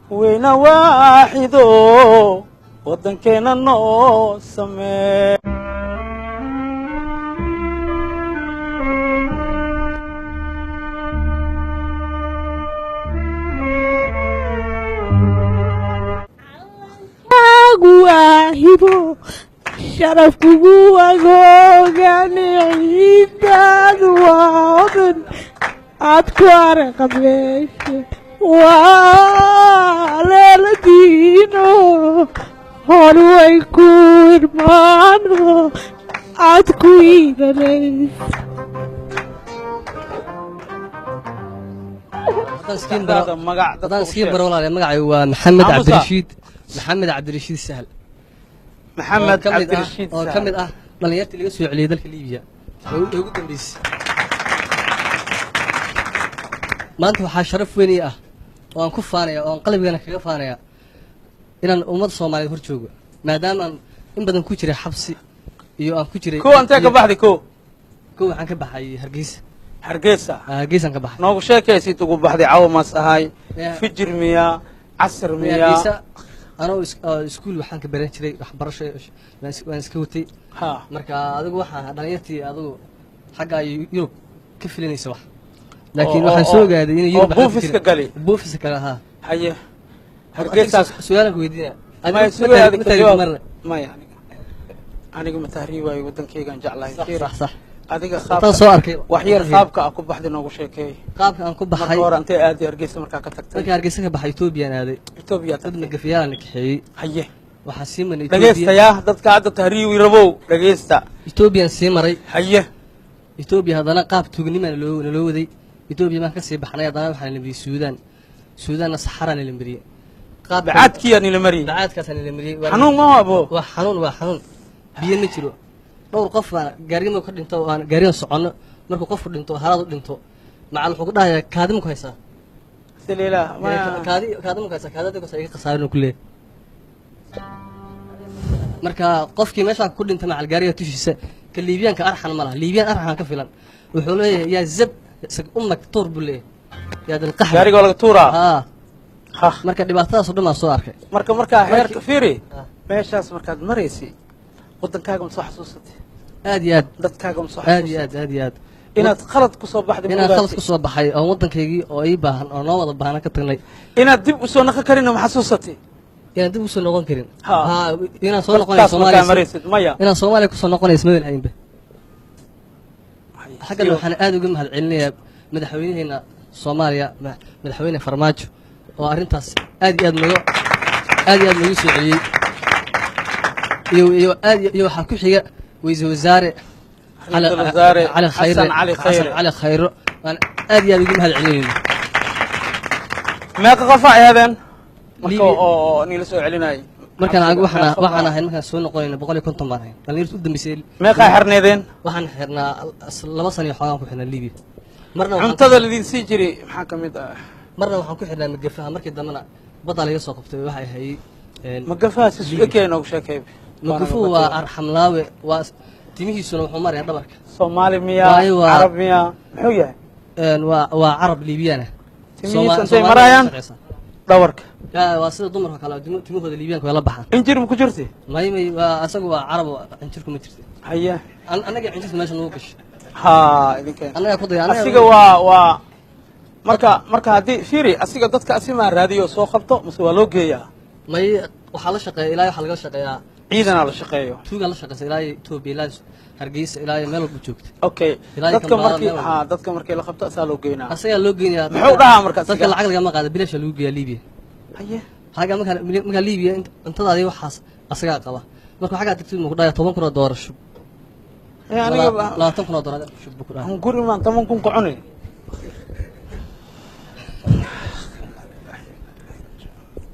weyna waaxido waddankeena noo samee waahibo sharafkugu agooganidaadu waadan aad ku araqabeeshe waa leeladiino hor way ku irmaano aad ku iidanays اسكين برولة مقعي ومحمد عبد الرشيد محمد عبد الرشيد السهل محمد عبد الرشيد السهل كمل دلنيرتي اللي يسوي عليه ذلك ليبيا هو قدام بيس ما انت waxaa sharaf weyn ah oo aan ku faanaya oo aan qalbigana kaga faanaya inaan ummad Soomaaliyeed hor joogo maadaama aan in badan ku jiray xabsi iyo aan ku jiray ko anta ka baxday ko waxaan ka baxay Hargeysa hargeysan ka baxay noogu sheekaysid ugu baxday caawamas ahay fijir miya casr miya ana iskuul waxaan ka baran jiray waxbarasho waan iska watay marka adigu waxaan dhalinyartii adigu xagga Yurub ka filanaysa wax laakiin waxaan soo gaaday in Yurub buufiska kale ha haye hargeysa su'aal ku weydiina ma yani aniga ma tahriibay wadankaygan jeclahay صح adiga qaabka soo arkay wax yar qaabka ku baxday noogu sheekay qaabka aan ku baxay hore intee aad hargeysa marka ka tagtay marka hargeysa ka baxay Itoobiya aaday dadna gafiyaan ka xiyay haye waxa siiman dhageystaya dadka aad tahriibi rabow dhageysta Itoobiya sii maray haye Itoobiya hadana qaab tuugnimo loo waday Itoobiya ma ka sii baxnay hadana waxaan la mariyay Suudaan Sahara la mariyay qaab baadkiyan la mariyay baadkaas la mariyay xanuun ma abo waa xanuun biyo ma jiro dhowr qof gaariga ka dhinto aan gaariga socono markuu qofku dhinto haraad u dhinto macal wuxuu ku dhahayaa kaadimo ku haysaa saleela ma kaadimo ku haysaa kaadada ku sayay qasaarino kullee marka qofkii meesha ku dhintay macal gaariga tushiisa ka Liibiyaanka arxan ma laha Liibiyaan arxan ka filan wuxuu leeyahay yaa zab ummak tuur bulee yaa dal qaxar gaariga laga tuuraa marka dhibaatadaas oo dhan soo arkay marka heerka fiiri meeshaas markaad maraysi wadankaaga ma soo xasuusatay aad iyo aad dadkaaga ma soo xasuusatay aad iyo aad inaad khalad ku soo baxday oo wadankaygii oo ay baahan oo noo wada baahan ka tagnay inaad dib u soo noqon karin ma xasuusatay inaan dib u soo noqon karin inaan soo noqonayo Soomaaliya inaan Soomaaliya ku soo noqonayo isma weelhaynba xaggan waxaan aad uga mahadcelinayaa madaxweynaheena Soomaaliya madaxweyne Farmaajo oo arintaas aad iyo aad noogu soo celiyay iyo waxa ku xiga wasaare على خير أنا أدي أبي جمهد علينا ما قفا هذا مركو نيلسو عليناي مركان أقول وحنا هاي مركان سوون قلنا بقولي كنتم مرهين قال يرتد بمثال ما قاحرنا ذين وحنا حرنا لما صني حرام كحنا الليبي مرة عنتظر الذين سيجري محاكم مرة وحنا كحنا متجفها مركز دمنا بطل يسوق في واحد هي مقفها سويكين أو شكيب مقفوا وأرحم لاوي تيمي سنو حمار يا دبرك صومالي ميا عرب ميا محوية وعرب ليبيانة تيمي سنتي مرايان دبرك لا واسيد ضمر كلا تيمي هذا ليبيان كلا بحر إنجير مكجرتي ما هي أسقوا عرب إنجيركم متجرتي هيا أنا جا إنجير ماشي نوقش ها إذا كان أنا أقضي أنا أسيقوا marka hadii fiiri asiga dadka asima raadiyo soo qabto mas'uul loo geeyaa may waxa la shaqeeyaa ilaa waxa laga shaqeeyaa ciidana la shaqeeyo tuuga la shaqeeyaa ilaa Itoobiya Hargeysa ilaa meel walba joogto okay dadka markii la qabto asaa loo geynaa asaga loo geynaa muxuu dhahaa marka dadka lacag laga ma qaado bilash lagu geeyaa Liibiya haye haga marka Liibiya intadaadii waxaas asaga qaba marka waxa ka tagtay muqdaa $10,000 shub aniga $20,000 shub bukuraa aan guri maan 10,000 ku cunay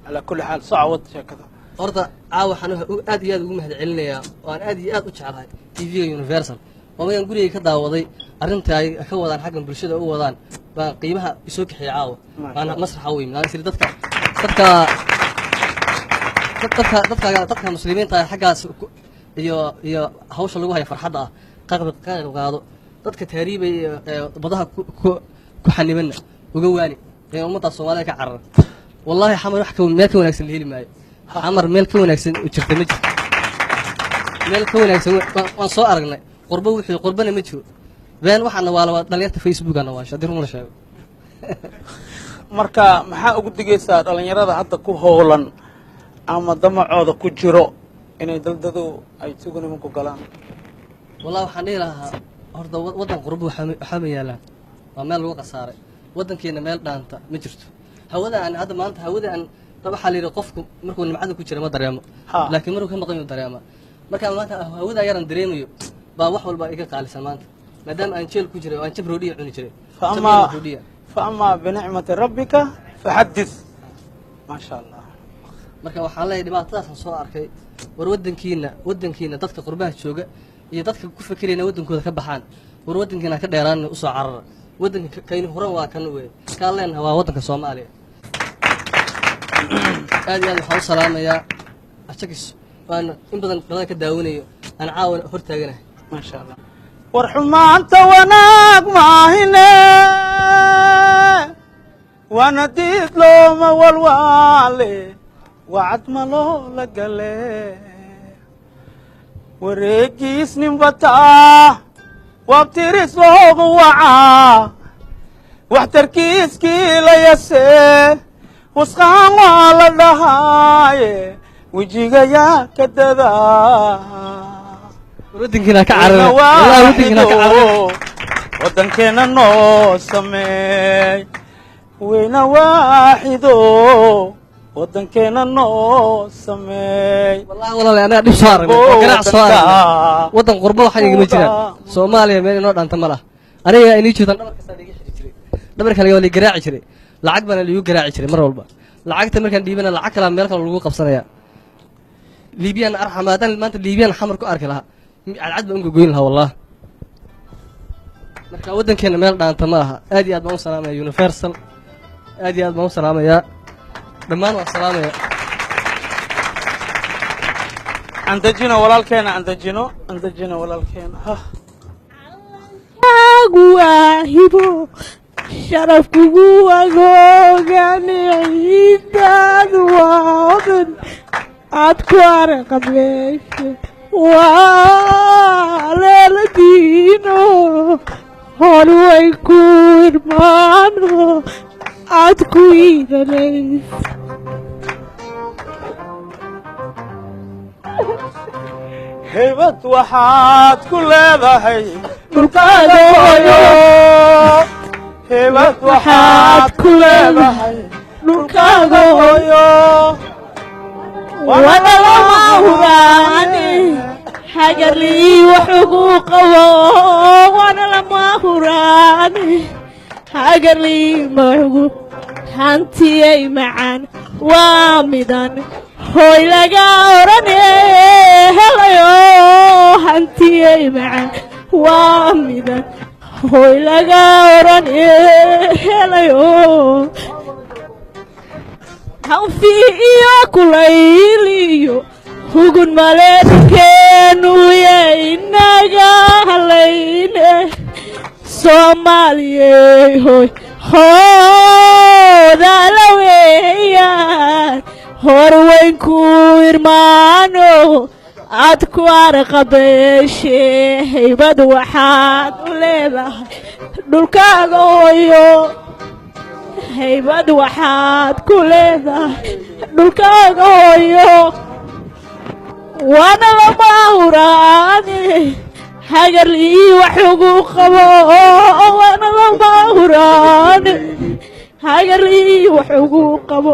على كل حال صعود كذا أرض عاو حنوها أدي أدي مهد علنيا وأنا أدي أدي أشعلها TV Universal وما يقول لي كذا وضي أرنتاي أكون عن حاجة بالشدة أو وضان قيمها يسوق حي عاو أنا مسرح عويم أنا سير دتك مسلمين تاي حاجة يا هوش اللي هو هي فرحة قاعد قاعد دتك تهريبي بضها كحني منه وجواني هي أمة الصومالية كعرب والله حمر وحكي ميل كون أكسن هيلي معي حمر ميل كون أكسن وشرت مجد ميل كون أكسن وانصو أرجنا قربه وحي قربنا مجهو بين وحنا ولا دليلت فيسبوك أنا واش أدير ولا شيء marka maxaa ugu digaysaa dhalinyarada hadda ku hoolan ama damacooda ku jiro inay daldado ay sugunimo ku galaan والله waxaan dhihi lahaa horta wadan qurbo waxa ma yaalaan waa meel lagu qasaaray wadankeena meel dhaanta ma jirto hawada aan hadda maanta hawada aan waxa la yiri qofku markuu nimcada ku jira ma dareemo laakiin markuu ka maqan yahay dareema marka maanta hawada yaran dareemayo baa wax walba iga qaalisan maanta maadaama aan jeel ku jiray oo aan jab roodiya cuni jiray فأما بنعمة ربك فحدث ما شاء الله marka waxaan leeyahay dhibaatadaas aan soo arkay war wadankiina dadka qurbaha jooga iyo dadka ku fikirayna wadankooda ka baxaan war wadankiina ka dheeraan u soo carara wadanka kayni horan waa kan weey ka leenahay waa wadanka Soomaaliya aad iyo aad waxaan u salaamayaa ashakis waan in badan badan ka daawanayo aan caawan hortaaganahay ما شاء الله warxumaanta wanaag maahine وانا ديد لو ما والوالي وعد ما لو لقلي وريقيس نمبتا وابترس لو وعا واحتركيس كي لا يسي وسخان ولا دهاي وجيغا يا كددا ودنكنا كعرب والله ودنكنا كعرب ودنكنا نو سمي وين واحدو ودنكنا نو سمي والله انا دي صار قراع صار ودن قربه waxa iga ma jiraan Soomaaliya meel inoo dhanta ma laha aniga inii jeedan dhabarka saadiga xiri jiray dhabarka laga garaaci jiray lacag bana lagu garaaci jiray mar walba lacagta markaan dhiibana lacag kala meel kale lagu qabsanaya Liibiyan arxamaadan maanta Liibiyan xamar ku arki lahaa alcad baan ugu goyn lahaa wallah marka wadankeena meel dhaanta ma laha aad iyo aad baan u salaamayaa Universal aad iyo aad baan u salaamayaa dhammaan waan salaamayaa andajino walaalkeena andajino walaalkeena ha waahibo sharaf kugu agoogan ciidaad waadan aad ku arqabeeshe waa leeladiino hor way ku irmaano aad ku iidanays heybad waxaad ku leedahay dhulkaaga hooyo heybad waxaad ku leedahay dhulkaaga hooyo wada lama huraani hagarlii wax ugu qabo wada lama huraani hagarlii magu hantiyay macaan waa midan hoy laga orane helayo hantiyay macaan waa midan hoy laga orane helayo hanfi iyo kulayliyo hugun maleedkeenu yaynaga halayne Soomaaliyey hoy hoodaala weeyaan hor weyn ku irmaano aad ku arqabeeshe heybad waxaad u leedahay dhulkaaga hooyo heybad waxaad ku leedahay dhulkaaga hooyo waana lama huraani hagarlii wax ugu qabo waana lama huraani hagarlii wax ugu qabo